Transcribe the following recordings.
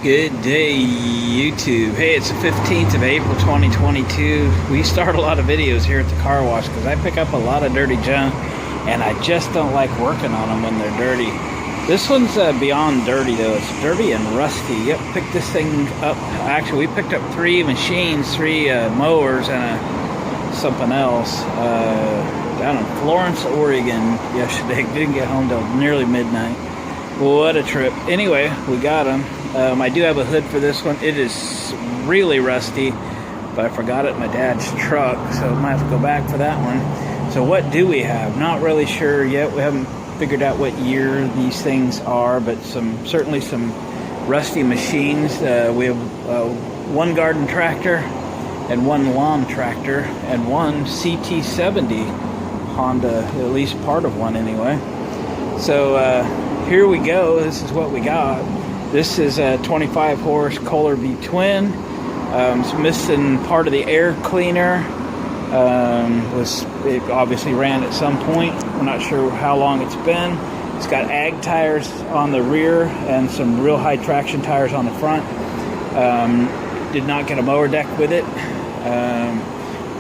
Good day, YouTube. Hey, it's the 15th of April 2022. We start a lot of videos here at the car wash because I pick up a lot of dirty junk and I just don't like working on them when they're dirty. This one's beyond dirty though. It's dirty and rusty. Yep, picked this thing up. Actually, we picked up three machines, three mowers and something else down in Florence, Oregon yesterday. Didn't get home till nearly midnight. What a trip. Anyway, we got them. I do have a hood for this one. It is really rusty, but I forgot it in my dad's truck, so I might have to go back for that one. So what do we have? Not really sure yet. We haven't figured out what year these things are, but certainly some rusty machines. We have one garden tractor and one lawn tractor and one CT70 Honda, at least part of one anyway. So here we go. This is what we got. This is a 25 horse Kohler V twin. It's missing part of the air cleaner. It obviously ran at some point. We're not sure how long it's been. It's got ag tires on the rear and some real high traction tires on the front. Did not get a mower deck with it.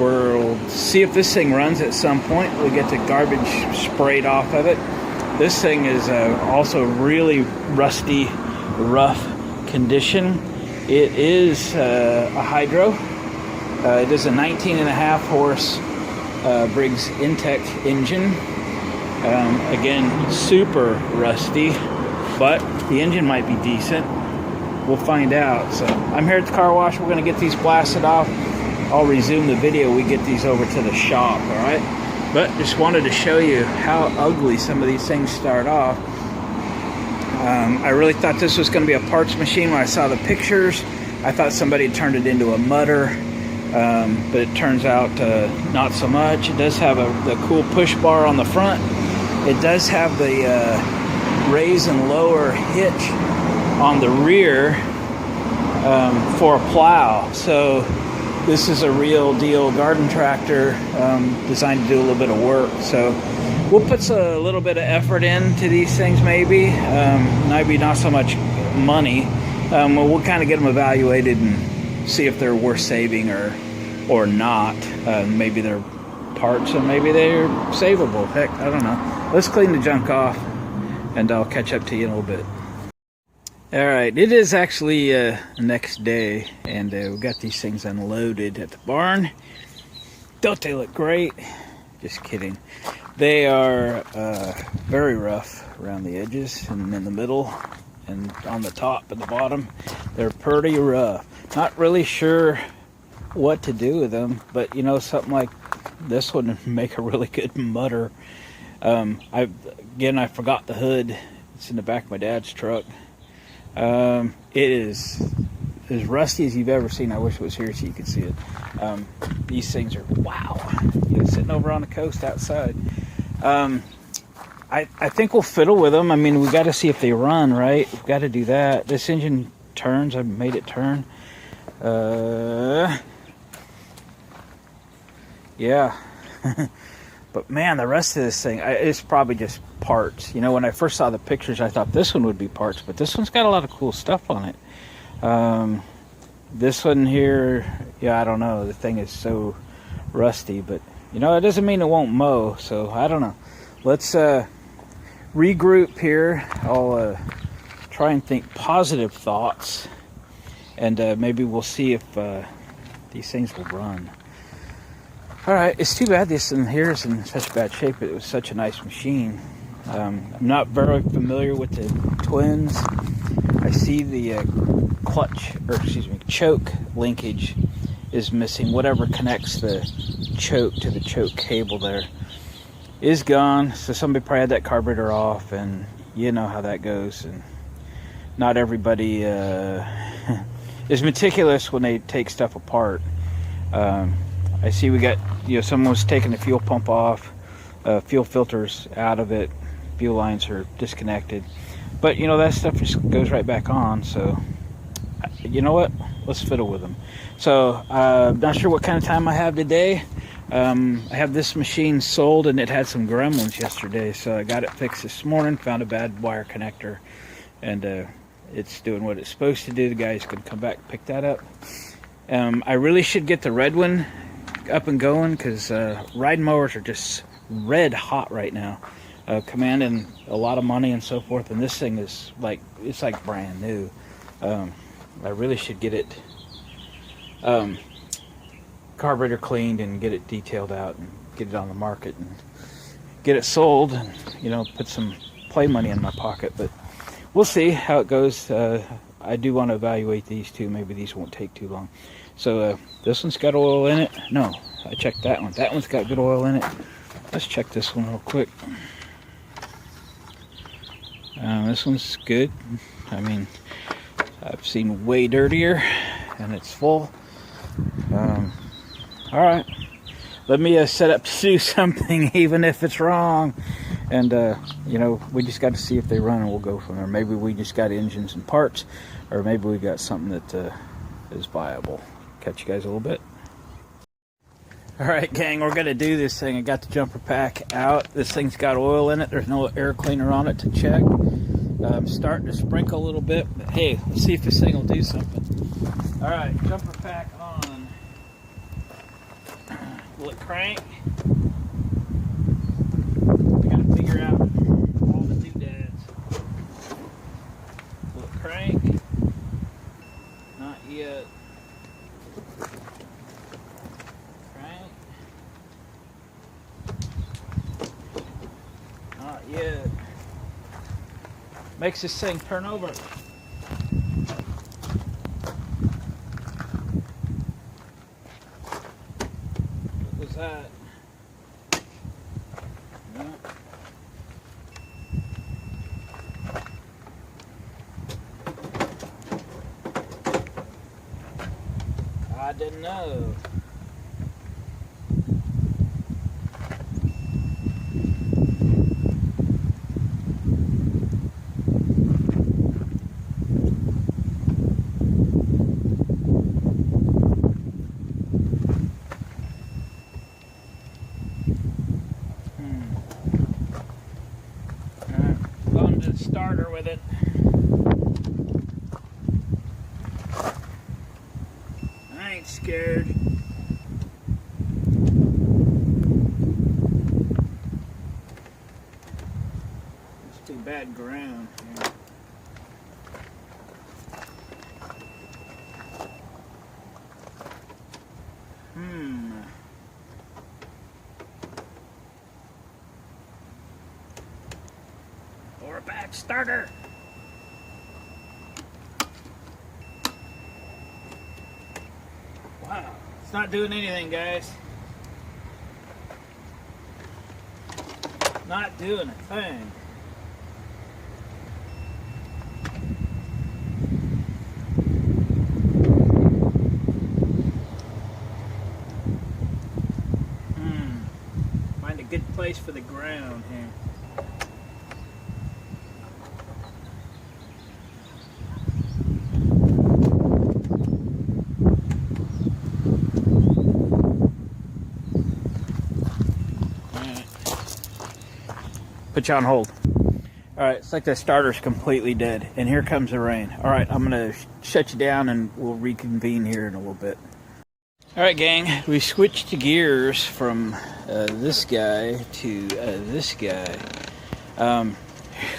We'll see if this thing runs at some point. We'll get the garbage sprayed off of it. This thing is also really rusty, rough condition. It is a hydro. It is a 19.5 horse Briggs Intech engine. Again, super rusty, but the engine might be decent. We'll find out. So I'm here at the car wash. We're going to get these blasted off. I'll resume the video. We get these over to the shop, all right? But just wanted to show you how ugly some of these things start off. I really thought this was going to be a parts machine when I saw the pictures. I thought somebody had turned it into a mudder, but it turns out not so much. It does have the cool push bar on the front. It does have the raise and lower hitch on the rear for a plow. So this is a real deal garden tractor designed to do a little bit of work. So we'll put a little bit of effort into these things, maybe not so much money. We'll kind of get them evaluated and see if they're worth saving or not. Maybe they're parts and maybe they're savable. Heck, I don't know. Let's clean the junk off and I'll catch up to you in a little bit. All right, it is actually the next day and we got these things unloaded at the barn. Don't they look great? Just kidding. They are very rough around the edges and in the middle and on the top and the bottom. They're pretty rough. Not really sure what to do with them, but you know, something like this would make a really good mudder. I forgot the hood. It's in the back of my dad's truck. It is as rusty as you've ever seen. I wish it was here so you could see it. These things are, wow. Sitting over on the coast outside. I think we'll fiddle with them. I mean, we got to see if they run, right? We've got to do that. This engine turns. I've made it turn. Yeah. But man, the rest of this thing, it's probably just parts. You know, when I first saw the pictures, I thought this one would be parts, but this one's got a lot of cool stuff on it. This one here, yeah, I don't know. The thing is so rusty, but you know, it doesn't mean it won't mow, so I don't know. Let's regroup here. I'll try and think positive thoughts, and maybe we'll see if these things will run. All right, it's too bad this in here is in such bad shape. It was such a nice machine. I'm not very familiar with the twins. I see the choke linkage is missing. Whatever connects the choke to the choke cable there is gone. So somebody probably had that carburetor off, and you know how that goes. And not everybody is meticulous when they take stuff apart. I see we got, someone was taking the fuel pump off, fuel filters out of it, fuel lines are disconnected. But, that stuff just goes right back on, so, you know what? Let's fiddle with them. So, not sure what kind of time I have today. I have this machine sold, and it had some gremlins yesterday, so I got it fixed this morning, found a bad wire connector, and it's doing what it's supposed to do. The guy's going to come back and pick that up. I really should get the red one up and going, because riding mowers are just red hot right now, commanding a lot of money and so forth, and this thing is like, it's like brand new. I really should get it carburetor cleaned and get it detailed out and get it on the market and get it sold, and, you know, put some play money in my pocket. But we'll see how it goes. I do want to evaluate these two. Maybe these won't take too long. So this one's got oil in it. No, I checked that one. That one's got good oil in it. Let's check this one real quick. This one's good. I mean, I've seen way dirtier, and it's full. All right, let me set up to do something, even if it's wrong. And you know, we just got to see if they run, and we'll go from there. Maybe we just got engines and parts, or maybe we got something that is viable. Catch you guys a little bit. All right, gang, we're gonna do this thing. I got the jumper pack out. This thing's got oil in it. There's no air cleaner on it to check. I'm starting to sprinkle a little bit, but hey, let's see if this thing will do something. All right, jumper pack on. Will it crank? I gotta figure out all the doodads. Will it crank? Not yet. Crank? Not yet. Makes this thing turn over. What was that? No. I didn't know. Going to the starter with it. I ain't scared. It's too bad ground here. Or a bad starter. Wow, it's not doing anything, guys. Not doing a thing. Find a good place for the ground here. Put you on hold. All right, it's like the starter's completely dead, and here comes the rain. All right, I'm gonna shut you down, and we'll reconvene here in a little bit. All right, gang, we switched gears from this guy to this guy.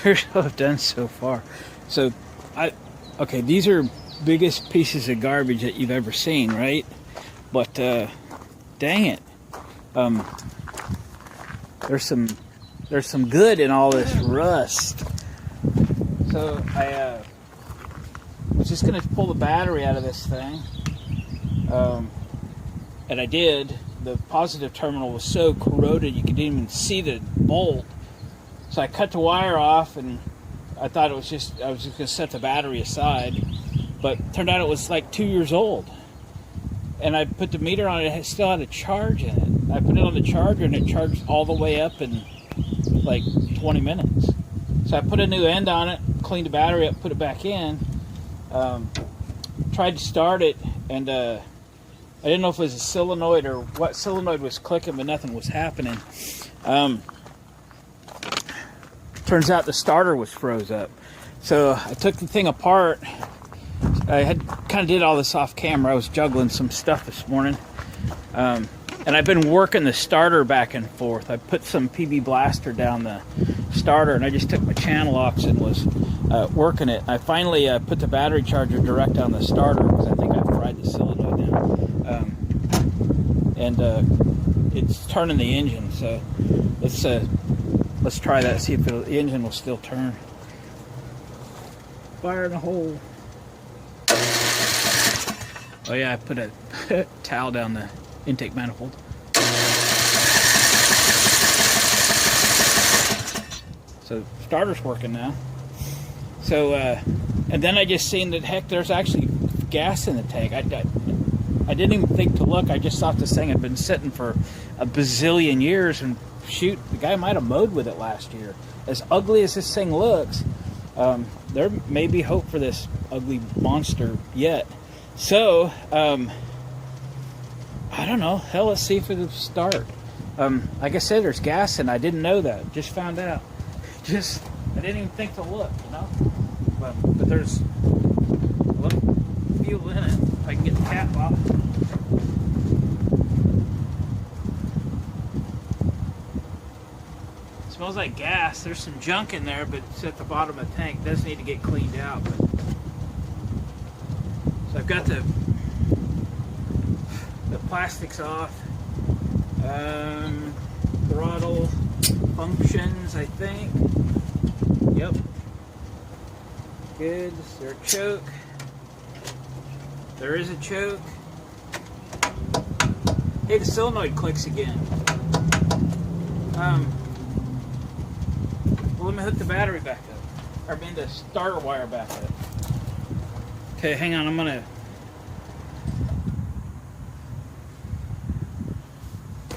Here's what I've done so far. So, okay, these are biggest pieces of garbage that you've ever seen, right? But dang it, there's some good in all this rust. So I was just gonna pull the battery out of this thing, and I did. The positive terminal was so corroded you could even see the bolt. So I cut the wire off, and I thought I was just gonna set the battery aside, but turned out it was like 2 years old. And I put the meter on it; it still had a charge in it. I put it on the charger, and it charged all the way up in like 20 minutes. So I put a new end on it, cleaned the battery up, put it back in, tried to start it, and I didn't know if it was a solenoid or what solenoid was clicking, but nothing was happening. Turns out the starter was froze up. So I took the thing apart. I had kind of did all this off camera. I was juggling some stuff this morning. And I've been working the starter back and forth. I put some PB Blaster down the starter, and I just took my channel locks and was working it. I finally put the battery charger direct on the starter because I think I fried the solenoid now. And it's turning the engine. So let's try that. See if the engine will still turn. Fire in the hole. Oh yeah, I put a towel down the intake manifold. So starter's working now. So and then I just seen that heck, there's actually gas in the tank. I didn't even think to look. I just thought this thing had been sitting for a bazillion years, and shoot, the guy might have mowed with it last year. As ugly as this thing looks, there may be hope for this ugly monster yet. So, I don't know. Hell, let's see if it'll start. Like I said, there's gas, and I didn't know that. Just found out. I didn't even think to look, you know? But there's a little fuel in it. If I can get the cap off. It smells like gas. There's some junk in there, but it's at the bottom of the tank. It does need to get cleaned out. But so I've got the plastics off. Throttle functions, I think. Yep. Good. Is there a choke? There is a choke. Hey, the solenoid clicks again. Well, let me hook the battery back up. Or I mean the starter wire back up. Okay, hang on, I'm gonna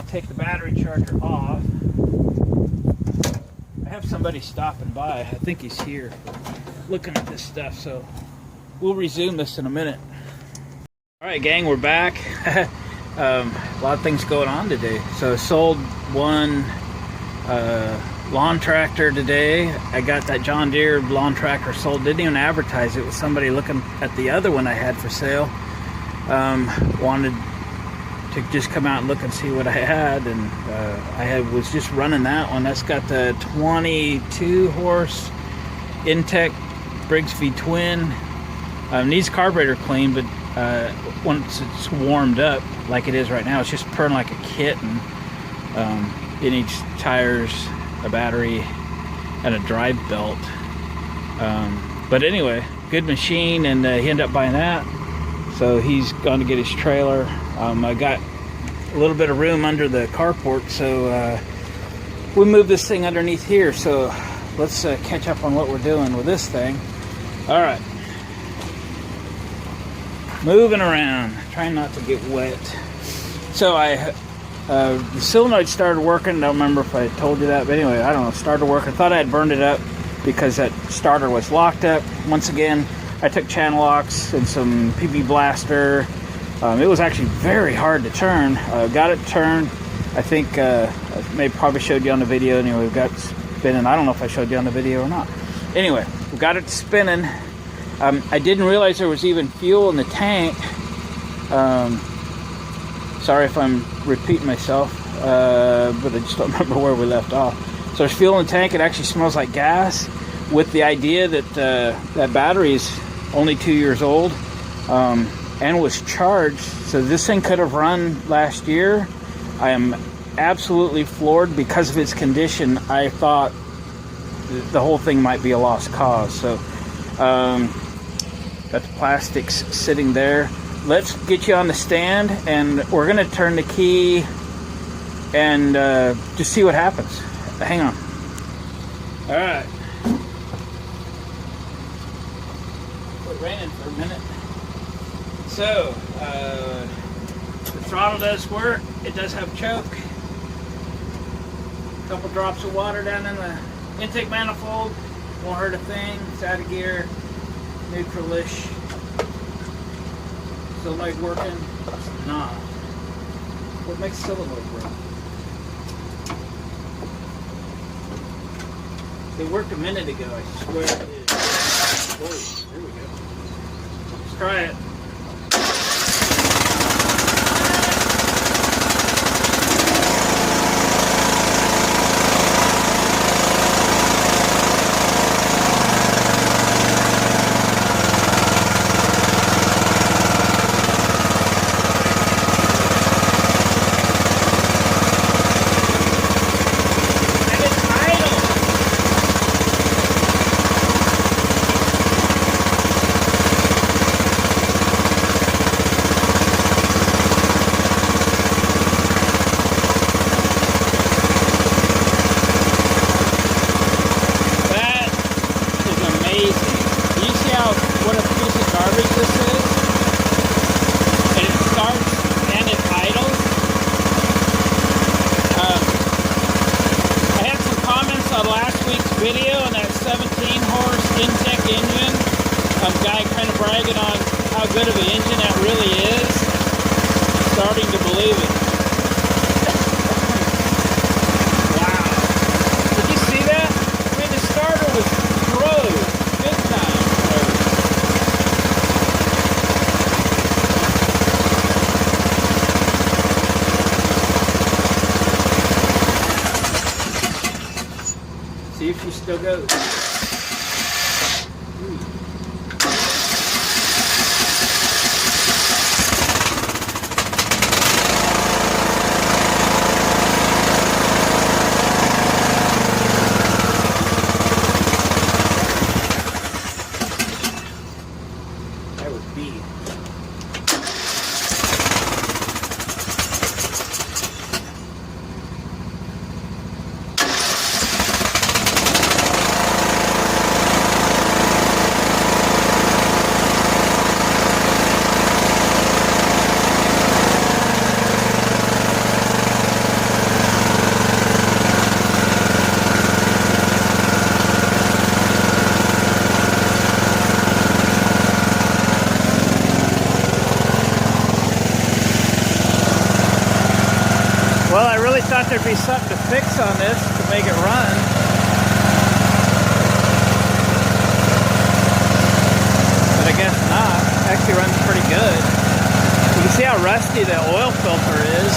take the battery charger off. I have somebody stopping by. I think he's here looking at this stuff, so we'll resume this in a minute. Alright gang, we're back. A lot of things going on today. So I sold one lawn tractor today. I got that John Deere lawn tractor sold. Didn't even advertise it. Was somebody looking at the other one I had for sale. Wanted to just come out and look and see what I had, and was just running that one. That's got the 22 horse Intech Briggs V twin. Needs carburetor clean, but once it's warmed up like it is right now, it's just purring like a kitten. It needs tires, a battery, and a drive belt. But anyway, good machine, and he ended up buying that. So he's gone to get his trailer. I got a little bit of room under the carport, so we moved this thing underneath here. So let's catch up on what we're doing with this thing. All right. Moving around, trying not to get wet. So the solenoid started working. Don't remember if I told you that, but anyway, I don't know. Started working. Thought I had burned it up because that starter was locked up. Once again, I took channel locks and some PB Blaster. It was actually very hard to turn. Got it turned. I think I probably showed you on the video. Anyway, we got it spinning. I don't know if I showed you on the video or not. Anyway, we got it spinning. I didn't realize there was even fuel in the tank. Sorry if I'm repeating myself, but I just don't remember where we left off. So there's fuel in the tank. It actually smells like gas, with the idea that that battery is only 2 years old and was charged. So this thing could have run last year. I am absolutely floored because of its condition. I thought the whole thing might be a lost cause. So got the plastics sitting there. Let's get you on the stand, and we're gonna turn the key and just see what happens. Hang on. All right. Quit raining for a minute. So the throttle does work. It does have choke. A couple drops of water down in the intake manifold. Won't hurt a thing. It's out of gear. Neutral-ish. Solenoid working? Nah. What makes solenoid work? It worked a minute ago, I swear it did. There we go. Let's try it. What a piece of garbage this is. And it starts and it idles. I had some comments on last week's video on that 17-horse Intech engine. A guy kind of bragging on how good of an engine that really is. Starting to believe it. Wow. Did you see that? I mean, the starter was froze. Big time. See if she still goes. That would be. Well, I really thought there'd be something to fix on this to make it run. But I guess not. It actually runs pretty good. You can see how rusty the oil filter is.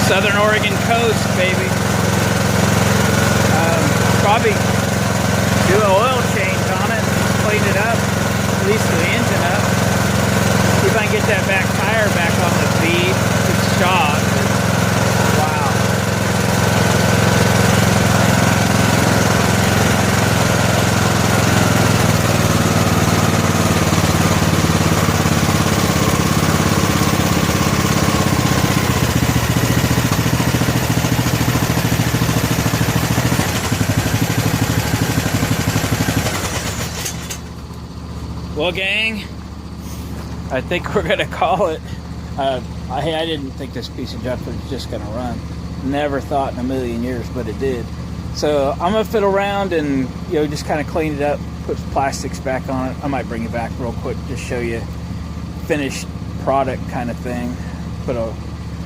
Southern Oregon coast, baby. Probably do an oil change on it, clean it up, at least the engine up. See if I can get that back tire back on the feed. It's shot. Wow. Well, gang, I think we're gonna call it. I didn't think this piece of junk was just gonna run. Never thought in a million years, but it did. So I'm gonna fiddle around and just kind of clean it up, put plastics back on it. I might bring it back real quick, just show you finished product kind of thing.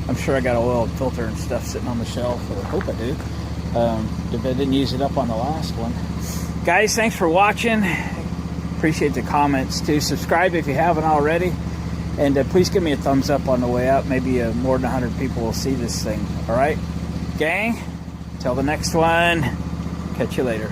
I'm sure I got an oil filter and stuff sitting on the shelf. Or I hope I do. If I didn't use it up on the last one. Guys, thanks for watching. Appreciate the comments too. Subscribe if you haven't already, and please give me a thumbs up on the way out. Maybe more than 100 people will see this thing. All right, gang, till the next one, catch you later.